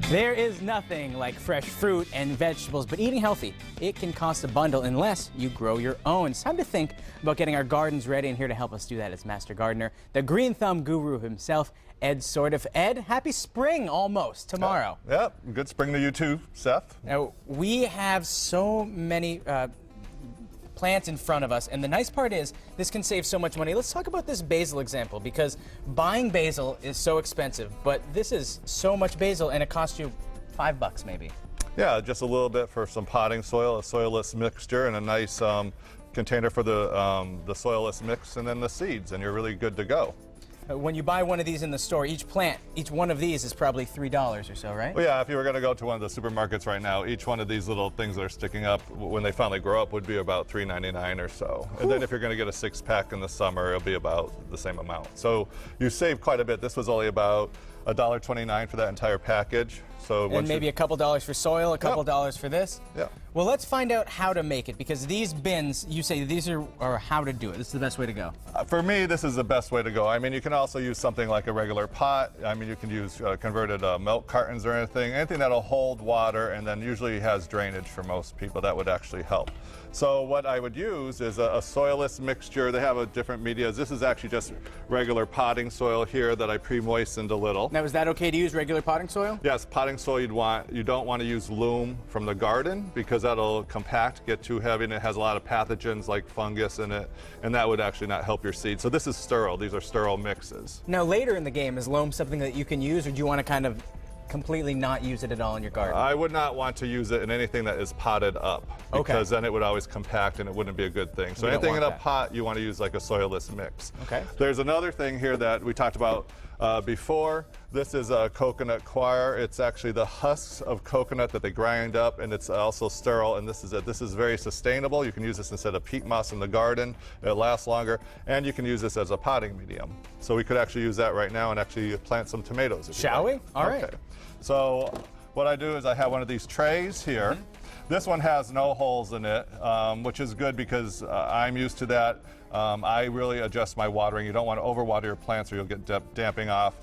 There is nothing like fresh fruit and vegetables, but eating healthy, it can cost a bundle unless you grow your own. It's time to think about getting our gardens ready, and here to help us do that is Master Gardener, the green thumb guru himself, Ed Sordiff. Ed, happy spring almost tomorrow. Yep, good spring to you too, Seth. Now, we have so many plants in front of us, and the nice part is this can save so much money. Let's talk about this basil example, because buying basil is so expensive, but this is so much basil and it costs you $5 maybe. Yeah, just a little bit for some potting soil, a soilless mixture, and a nice container for the soilless mix, and then the seeds, and you're really good to go. When you buy one of these in the store, each one of these is probably $3 or so, right? Well, yeah, if you were going to go to one of the supermarkets right now, each one of these little things that are sticking up, when they finally grow up, would be about $3.99 or so. And then if you're going to get a 6-pack in the summer, it'll be about the same amount. So you save quite a bit. This was only about $1.29 for that entire package. So and maybe a couple dollars for soil, a couple dollars for this? Yeah. Well, let's find out how to make it, because these bins, you say these are how to do it. This is the best way to go. For me, this is the best way to go. I mean, you can also use something like a regular pot. I mean, you can use converted milk cartons or anything that'll hold water, and then usually has drainage for most people. That would actually help. So what I would use is a soilless mixture. They have a different media. This is actually just regular potting soil here that I pre-moistened a little. Now, is that okay to use regular potting soil? Yes, potting soil you don't want to use loam from the garden, because that'll compact, get too heavy, and it has a lot of pathogens like fungus in it, and that would actually not help your seed. So this is sterile. These are sterile mixes. Now, later in the game, is loam something that you can use, or do you want to kind of completely not use it at all in your garden? I would not want to use it in anything that is potted up, because then it would always compact and it wouldn't be a good thing. So anything in a pot, you want to use like a soilless mix. Okay. There's another thing here that we talked about before. This is a coconut coir. It's actually the husks of coconut that they grind up, and it's also sterile, and this is very sustainable. You can use this instead of peat moss in the garden. It lasts longer, and you can use this as a potting medium. So we could actually use that right now and actually plant some tomatoes. Shall we? All right. Okay. So what I do is I have one of these trays here. This one has no holes in it, which is good, because I'm used to that. I really adjust my watering. You don't want to overwater your plants or you'll get damping off.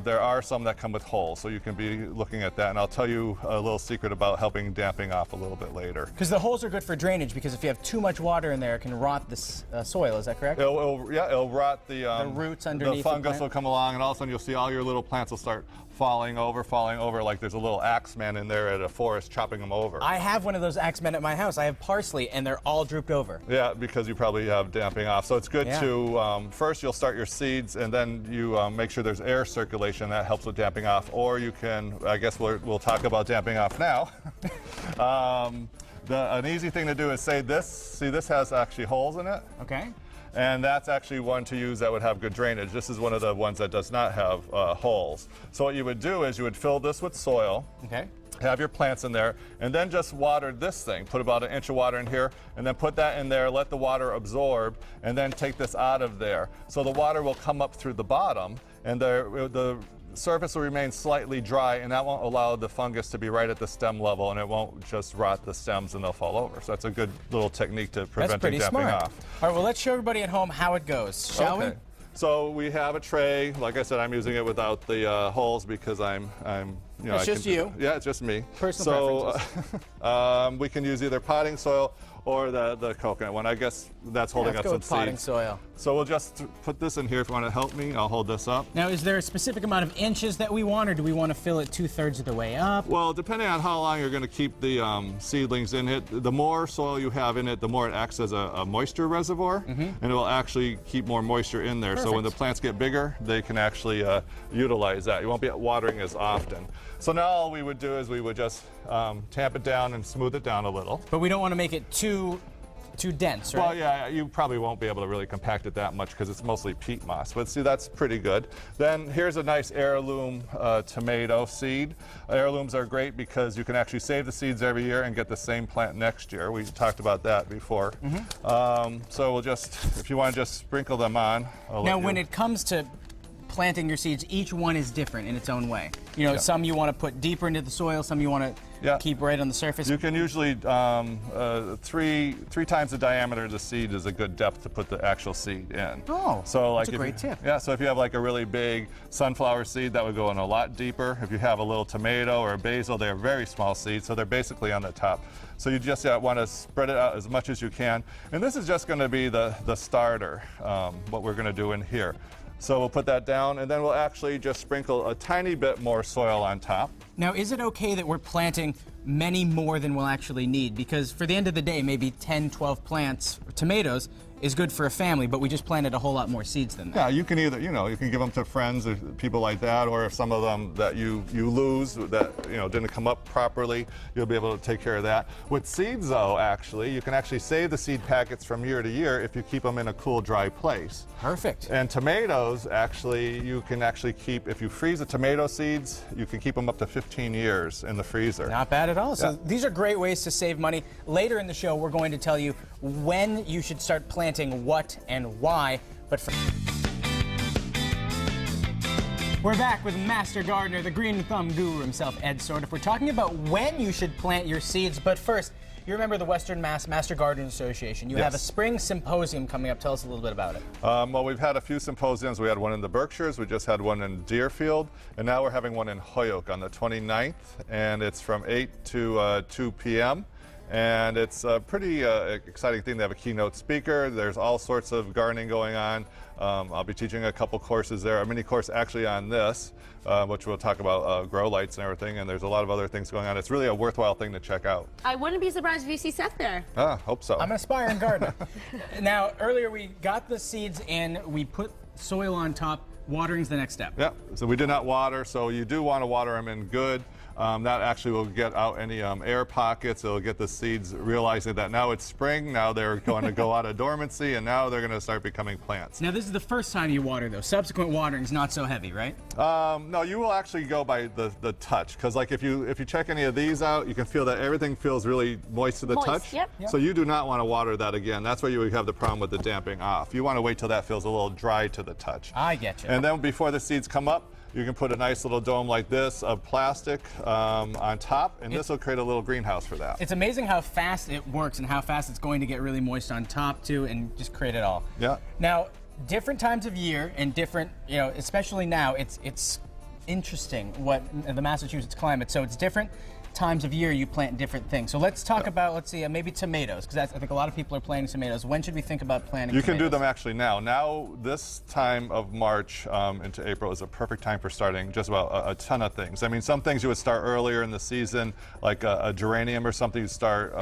There are some that come with holes, so you can be looking at that, and I'll tell you a little secret about helping damping off a little bit later. Because the holes are good for drainage, because if you have too much water in there, it can rot the soil. Is that correct? It'll rot the roots underneath. The fungus will come along, and all of a sudden you'll see all your little plants will start falling over, like there's a little axe man in there at a forest chopping them over. I have one of those axe men at my house. I have parsley, and they're all drooped over. Yeah, because you probably have damping off. So it's good to, first you'll start your seeds, and then you make sure there's air circulation. That helps with damping off. Or you can, I guess we'll talk about damping off now. An easy thing to do is say this. See, this has actually holes in it. Okay. And that's actually one to use that would have good drainage. This is one of the ones that does not have holes. So what you would do is you would fill this with soil. Okay. Have your plants in there, and then just water this thing. Put about 1 inch of water in here, and then put that in there, let the water absorb, and then take this out of there. So the water will come up through the bottom, and the surface will remain slightly dry, and that won't allow the fungus to be right at the stem level, and it won't just rot the stems and they'll fall over. So that's a good little technique to prevent damping off. All right, well, let's show everybody at home how it goes, shall we? So we have a tray. Like I said, I'm using it without the holes, because I'm it's just you. Yeah, it's just me. Personal preferences. We can use either potting soil or the coconut one. I guess that's holding up some seeds. Potting soil. So we'll just put this in here. If you want to help me, I'll hold this up. Now, is there a specific amount of inches that we want, or do we want to fill it 2/3 of the way up? Well, depending on how long you're going to keep the seedlings in it, the more soil you have in it, the more it acts as a moisture reservoir, and it will actually keep more moisture in there. Perfect. So when the plants get bigger, they can actually utilize that. You won't be watering as often. So now all we would do is we would just tamp it down and smooth it down a little. But we don't want to make it too dense, right? Well, yeah, you probably won't be able to really compact it that much, because it's mostly peat moss. But see, that's pretty good. Then here's a nice heirloom tomato seed. Heirlooms are great because you can actually save the seeds every year and get the same plant next year. We talked about that before. So we'll just, if you want to just sprinkle them on. Now, when it comes to planting your seeds, each one is different in its own way. You know, some you want to put deeper into the soil, some you want to Yeah. keep right on the surface. You can usually, three times the diameter of the seed is a good depth to put the actual seed in. Oh, so like that's a great tip. Yeah, so if you have like a really big sunflower seed, that would go in a lot deeper. If you have a little tomato or a basil, they're very small seeds, so they're basically on the top. So you just want to spread it out as much as you can. And this is just going to be the starter, what we're going to do in here. So we'll put that down, and then we'll actually just sprinkle a tiny bit more soil on top. Now, is it okay that we're planting many more than we'll actually need? Because for the end of the day, maybe 10, 12 plants, tomatoes, is good for a family, but we just planted a whole lot more seeds than that. Yeah, you can either, you can give them to friends or people like that, or if some of them that you lose that, didn't come up properly, you'll be able to take care of that. With seeds, though, actually, you can actually save the seed packets from year to year if you keep them in a cool, dry place. Perfect. And tomatoes, actually, you can actually keep, if you freeze the tomato seeds, you can keep them up to 15 years in the freezer. Not bad at all. So Yeah. these are great ways to save money. Later in the show, we're going to tell you when you should start planting what and why. But we're back with Master Gardener, the Green Thumb Guru himself, Ed Sordiff. We're talking about when you should plant your seeds, but first, you remember the Western Mass Master Gardeners Association. You have a spring symposium coming up. Tell us a little bit about it. Well, we've had a few symposiums. We had one in the Berkshires, we just had one in Deerfield, and now we're having one in Holyoke on the 29th, and it's from 8 to 2 p.m. And it's a pretty exciting thing. They have a keynote speaker. There's all sorts of gardening going on. I'll be teaching a couple courses there, a mini course actually on this, which we'll talk about grow lights and everything, and there's a lot of other things going on. It's really a worthwhile thing to check out. I wouldn't be surprised if you see Seth there. Hope so. I'm an aspiring gardener. Now, earlier we got the seeds in, we put soil on top. Watering's the next step. Yeah, so we did not water, so you do want to water them in good. That actually will get out any air pockets. It'll get the seeds realizing that now it's spring, now they're going to go out of dormancy, and now they're going to start becoming plants. Now, this is the first time you water, though. Subsequent watering's not so heavy, right? No, you will actually go by the touch, because like if you check any of these out, you can feel that everything feels really moist to the touch. Yep. So you do not want to water that again. That's where you would have the problem with the damping off. You want to wait till that feels a little dry to the touch. I get you. And then before the seeds come up, you can put a nice little dome like this of plastic on top, and this will create a little greenhouse for that. It's amazing how fast it works and how fast it's going to get really moist on top, too, and just create it all. Yeah. Now, different times of year and different, especially now, it's interesting what the Massachusetts climate. So it's different times of year you plant different things. So let's talk about, let's see, maybe tomatoes, because I think a lot of people are planting tomatoes. When should we think about planting You tomatoes? can do them actually now. Now, this time of March into April is a perfect time for starting just about a ton of things. I mean, some things you would start earlier in the season, like a geranium or something you start,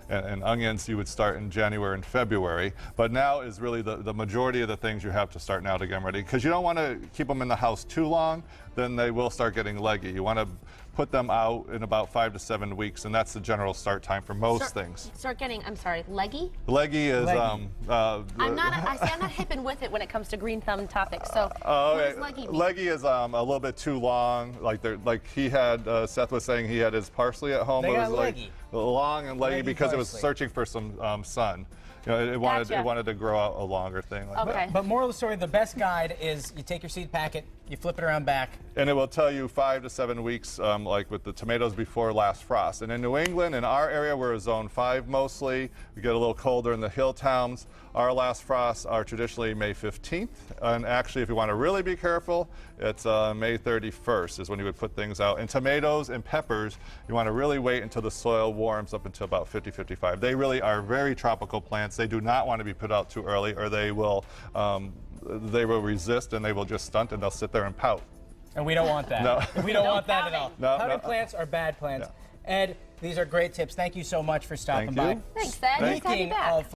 and onions you would start in January and February. But now is really the majority of the things you have to start now to get them ready, because you don't want to keep them in the house too long, then they will start getting leggy. You want to put them out in about 5 to 7 weeks, and that's the general start time for most things. Start getting, I'm sorry, leggy? Leggy is, Leggy. I'm not hip and with it when it comes to green thumb topics, so what does leggy mean? Leggy is a little bit too long. Like he had, Seth was saying he had his parsley at home. They it got was like leggy. long and leggy Leggy because it was parsley. searching for some sun. It wanted to grow out a longer thing. Like Okay. that. But moral of the story, the best guide is you take your seed packet, you flip it around back. And it will tell you 5 to 7 weeks, like with the tomatoes before last frost. And in New England, in our area, we're a zone 5 mostly. We get a little colder in the hill towns. Our last frosts are traditionally May 15th. And actually, if you want to really be careful, it's May 31st is when you would put things out. And tomatoes and peppers, you want to really wait until the soil warms up until about 50, 55. They really are very tropical plants. They do not want to be put out too early, or they will resist and they will just stunt and they'll sit there and pout. And we don't want that. No. We don't want that at all. No, Pouting no. plants are bad plants. Yeah. Ed, these are great tips. Thank you so much for stopping Thank by. you. Thanks, Ed. Nice to have you Speaking back. of